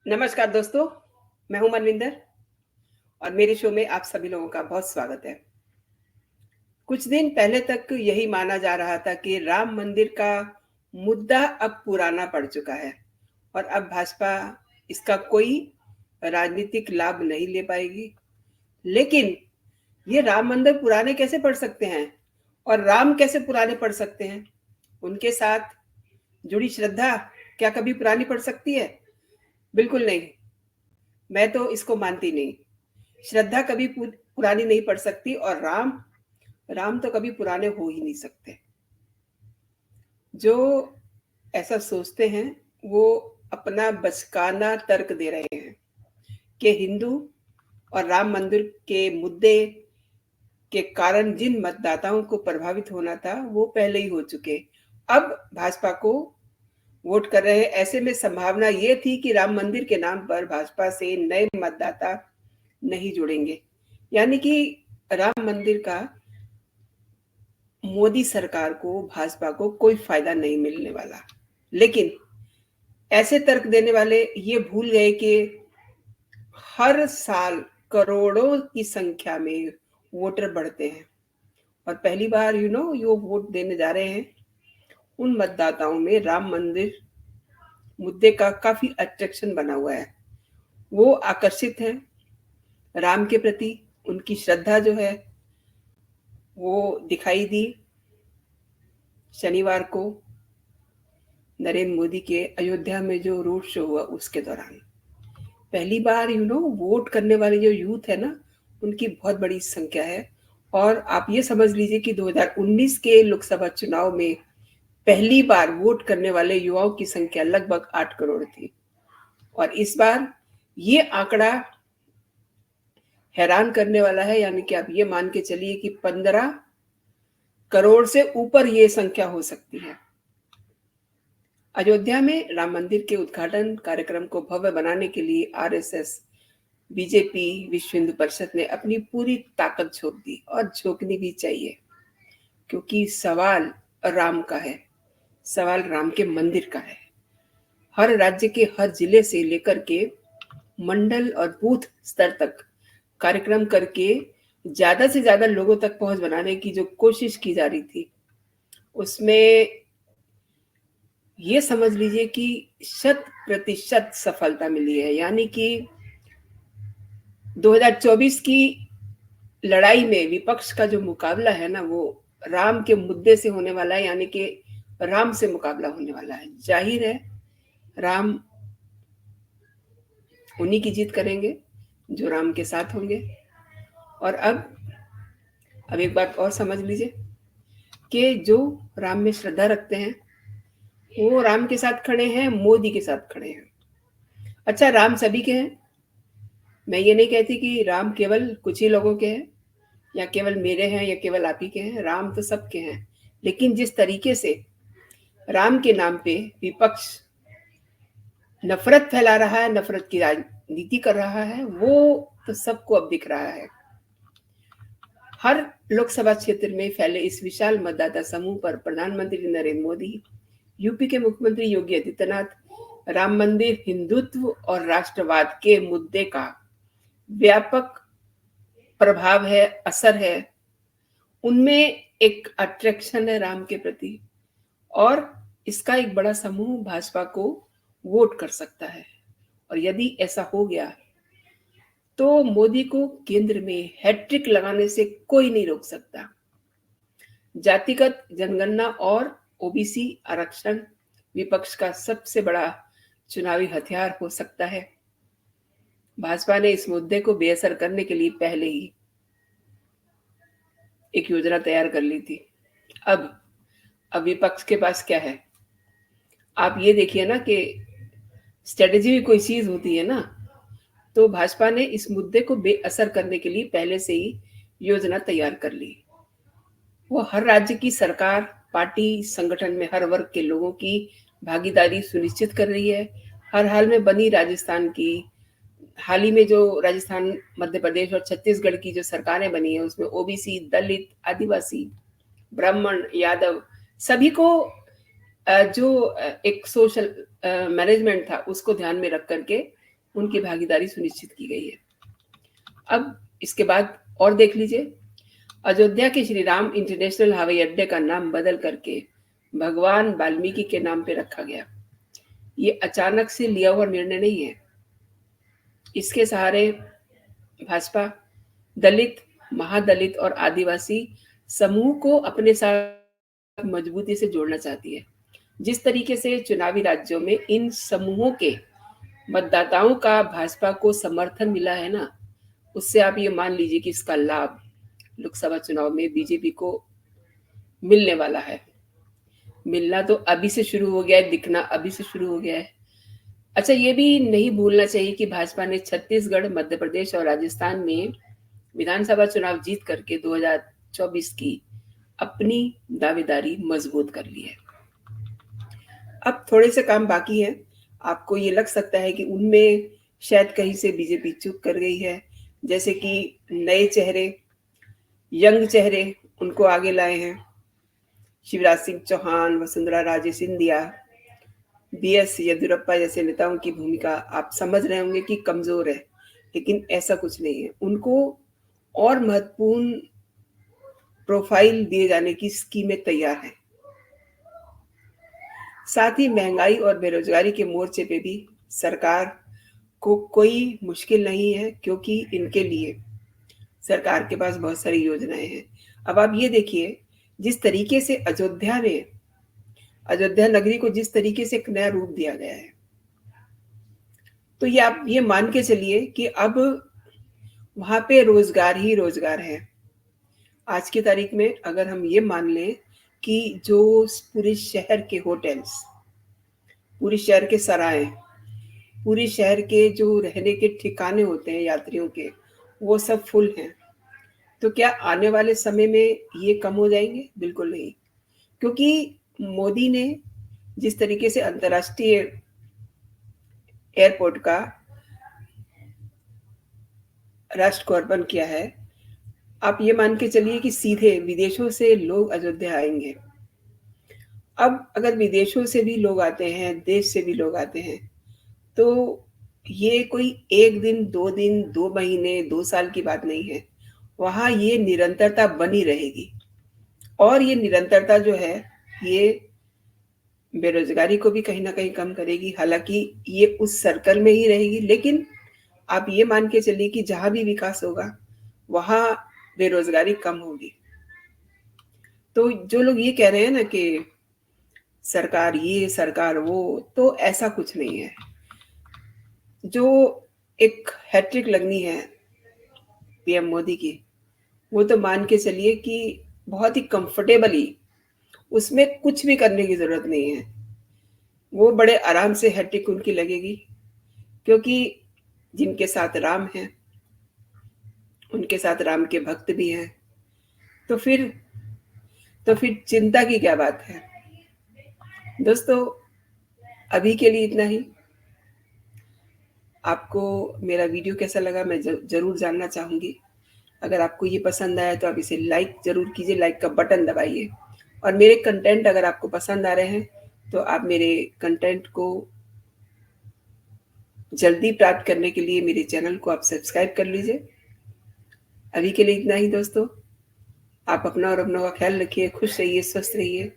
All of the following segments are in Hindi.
नमस्कार दोस्तों, मैं हूं मनविंदर और मेरे शो में आप सभी लोगों का बहुत स्वागत है। कुछ दिन पहले तक यही माना जा रहा था कि राम मंदिर का मुद्दा अब पुराना पड़ चुका है और अब भाजपा इसका कोई राजनीतिक लाभ नहीं ले पाएगी। लेकिन ये राम मंदिर पुराने कैसे पड़ सकते हैं और राम कैसे पुराने पड़ सकते हैं? उनके साथ जुड़ी श्रद्धा क्या कभी पुरानी पड़ सकती है? बिल्कुल नहीं। मैं तो इसको मानती नहीं। श्रद्धा कभी पुरानी नहीं पड़ सकती और राम राम तो कभी पुराने हो ही नहीं सकते। जो ऐसा सोचते हैं वो अपना बचकाना तर्क दे रहे हैं कि हिंदू और राम मंदिर के मुद्दे के कारण जिन मतदाताओं को प्रभावित होना था वो पहले ही हो चुके। अब भाजपा को वोट कर रहे हैं। ऐसे में संभावना ये थी कि राम मंदिर के नाम पर भाजपा से नए मतदाता नहीं जुड़ेंगे, यानी कि राम मंदिर का मोदी सरकार को, भाजपा को कोई फायदा नहीं मिलने वाला। लेकिन ऐसे तर्क देने वाले ये भूल गए कि हर साल करोड़ों की संख्या में वोटर बढ़ते हैं और पहली बार यो वोट देने जा रहे हैं। उन मतदाताओं में राम मंदिर मुद्दे का काफी अट्रैक्शन बना हुआ है। वो आकर्षित हैं राम के प्रति। उनकी श्रद्धा जो है वो दिखाई दी शनिवार को नरेंद्र मोदी के अयोध्या में जो रोड शो हुआ उसके दौरान। पहली बार वोट करने वाले जो यूथ है ना, उनकी बहुत बड़ी संख्या है। और आप ये समझ लीजिए कि 2019 के लोकसभा चुनाव में पहली बार वोट करने वाले युवाओं की संख्या लगभग 8 करोड़ थी और इस बार ये आंकड़ा हैरान करने वाला है। यानी कि आप ये मान के चलिए कि 15 करोड़ से ऊपर ये संख्या हो सकती है। अयोध्या में राम मंदिर के उद्घाटन कार्यक्रम को भव्य बनाने के लिए आरएसएस, बीजेपी, विश्व हिंदू परिषद ने अपनी पूरी ताकत झोंक दी और झोंकनी भी चाहिए, क्योंकि सवाल राम का है, सवाल राम के मंदिर का है। हर राज्य के हर जिले से लेकर के मंडल और बूथ स्तर तक कार्यक्रम करके ज्यादा से ज्यादा लोगों तक पहुंच बनाने की जो कोशिश की जा रही थी, उसमें ये समझ लीजिए कि 100% सफलता मिली है। यानी कि 2024 की लड़ाई में विपक्ष का जो मुकाबला है ना, वो राम के मुद्दे से होने वाला है, यानी कि राम से मुकाबला होने वाला है। जाहिर है राम उन्हीं की जीत करेंगे जो राम के साथ होंगे। और अब एक बात और समझ लीजिए कि जो राम में श्रद्धा रखते हैं वो राम के साथ खड़े हैं, मोदी के साथ खड़े हैं। अच्छा, राम सभी के हैं। मैं ये नहीं कहती कि राम केवल कुछ ही लोगों के हैं या केवल मेरे हैं या केवल आप ही के हैं। राम तो सबके हैं। लेकिन जिस तरीके से राम के नाम पे विपक्ष नफरत फैला रहा है, नफरत की राजनीति कर रहा है, वो तो सबको अब दिख रहा है। हर लोकसभा क्षेत्र में फैले इस विशाल मतदाता समूह पर प्रधानमंत्री नरेंद्र मोदी, यूपी के मुख्यमंत्री योगी आदित्यनाथ राम मंदिर, हिंदुत्व और राष्ट्रवाद के मुद्दे का व्यापक प्रभाव है, असर है। उनमें एक अट्रैक्शन है राम के प्रति और इसका एक बड़ा समूह भाजपा को वोट कर सकता है। और यदि ऐसा हो गया तो मोदी को केंद्र में हैट्रिक लगाने से कोई नहीं रोक सकता। जातिगत जनगणना और ओबीसी आरक्षण विपक्ष का सबसे बड़ा चुनावी हथियार हो सकता है। भाजपा ने इस मुद्दे को बेअसर करने के लिए पहले ही एक योजना तैयार कर ली थी। अब विपक्ष के पास क्या है? आप ये देखिए ना कि स्ट्रेटेजी भी कोई चीज होती है ना, तो भाजपा ने इस मुद्दे को बेअसर करने के लिए पहले से ही योजना तैयार कर ली। वो हर राज्य की सरकार, पार्टी, संगठन में हर वर्ग के लोगों की भागीदारी सुनिश्चित कर रही है। हर हाल में बनी राजस्थान की, हाल ही में जो राजस्थान, मध्य प्रदेश और छत्तीसगढ़ की जो सरकारें बनी है, उसमें ओबीसी, दलित, आदिवासी, ब्राह्मण, यादव सभी को जो एक सोशल मैनेजमेंट था उसको ध्यान में रख करके उनकी भागीदारी सुनिश्चित की गई है। अब इसके बाद और देख लीजिए, अयोध्या के श्री राम इंटरनेशनल हवाई अड्डे का नाम बदल करके भगवान वाल्मीकि के नाम पे रखा गया। ये अचानक से लिया हुआ निर्णय नहीं है। इसके सहारे भाजपा दलित, महादलित और आदिवासी समूह को अपने साथ मजबूती से जोड़ना चाहती है। जिस तरीके से चुनावी राज्यों में इन समूहों के मतदाताओं का भाजपा को समर्थन मिला है ना, उससे आप ये मान लीजिए कि इसका लाभ लोकसभा चुनाव में बीजेपी को मिलने वाला है। मिलना तो अभी से शुरू हो गया है, दिखना अभी से शुरू हो गया है। अच्छा, ये भी नहीं भूलना चाहिए कि भाजपा ने छत्तीसगढ़, मध्य प्रदेश और राजस्थान में विधानसभा चुनाव जीत करके 2024 की अपनी दावेदारी मजबूत कर ली है। अब थोड़े से काम बाकी है। आपको ये लग सकता है कि उनमें शायद कहीं से बीजेपी चूक कर गई है, जैसे कि नए चेहरे, यंग चेहरे उनको आगे लाए हैं। शिवराज सिंह चौहान, वसुंधरा राजे सिंधिया, बीएस येदियुरप्पा जैसे नेताओं की भूमिका आप समझ रहे होंगे कि कमजोर है, लेकिन ऐसा कुछ नहीं है। उनको और महत्वपूर्ण प्रोफाइल दिए जाने की स्कीमें तैयार हैं। साथ ही महंगाई और बेरोजगारी के मोर्चे पे भी सरकार को कोई मुश्किल नहीं है, क्योंकि इनके लिए सरकार के पास बहुत सारी योजनाएं हैं। अब आप ये देखिए, जिस तरीके से अयोध्या नगरी को जिस तरीके से एक नया रूप दिया गया है, तो ये आप ये मान के चलिए कि अब वहां पे रोजगार ही रोजगार है। आज की तारीख में अगर हम ये मान लें कि जो पूरे शहर के होटल्स, पूरे शहर के सराय, पूरे शहर के जो रहने के ठिकाने होते हैं यात्रियों के, वो सब फुल हैं, तो क्या आने वाले समय में ये कम हो जाएंगे? बिल्कुल नहीं। क्योंकि मोदी ने जिस तरीके से अंतर्राष्ट्रीय एयरपोर्ट का राष्ट्र को अर्पण किया है, आप ये मान के चलिए कि सीधे विदेशों से लोग अयोध्या आएंगे। अब अगर विदेशों से भी लोग आते हैं, देश से भी लोग आते हैं, तो ये कोई 1 दिन, 2 दिन, 2 महीने, 2 साल की बात नहीं है। वहाँ ये निरंतरता बनी रहेगी, और ये निरंतरता जो है, ये बेरोजगारी को भी कहीं न कहीं कम करेगी। हालाँकि ये उस सर्कल में ही रहेगी, लेकिन आप ये मान के चलिए कि जहाँ भी विकास होगा, वहाँ बेरोजगारी कम होगी। तो जो लोग ये कह रहे हैं ना कि सरकार ये, सरकार वो, तो ऐसा कुछ नहीं है। जो एक हैट्रिक लगनी है पीएम मोदी की, वो तो मान के चलिए कि बहुत ही कंफर्टेबली, उसमें कुछ भी करने की ज़रूरत नहीं है। वो बड़े आराम से हैट्रिक उनकी लगेगी, क्योंकि जिनके साथ राम हैं, उनके साथ राम के भक्त भी हैं। तो फिर चिंता की क्या बात है? दोस्तों, अभी के लिए इतना ही। आपको मेरा वीडियो कैसा लगा मैं ज़रूर जानना चाहूँगी। अगर आपको ये पसंद आया तो आप इसे लाइक ज़रूर कीजिए, लाइक का बटन दबाइए। और मेरे कंटेंट अगर आपको पसंद आ रहे हैं, तो आप मेरे कंटेंट को जल्दी प्राप्त करने के लिए मेरे चैनल को आप सब्सक्राइब कर लीजिए। अभी के लिए इतना ही दोस्तों। आप अपना और अपनों का ख्याल रखिए, खुश रहिए, स्वस्थ रहिए।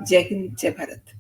जय हिंद, जय भारत।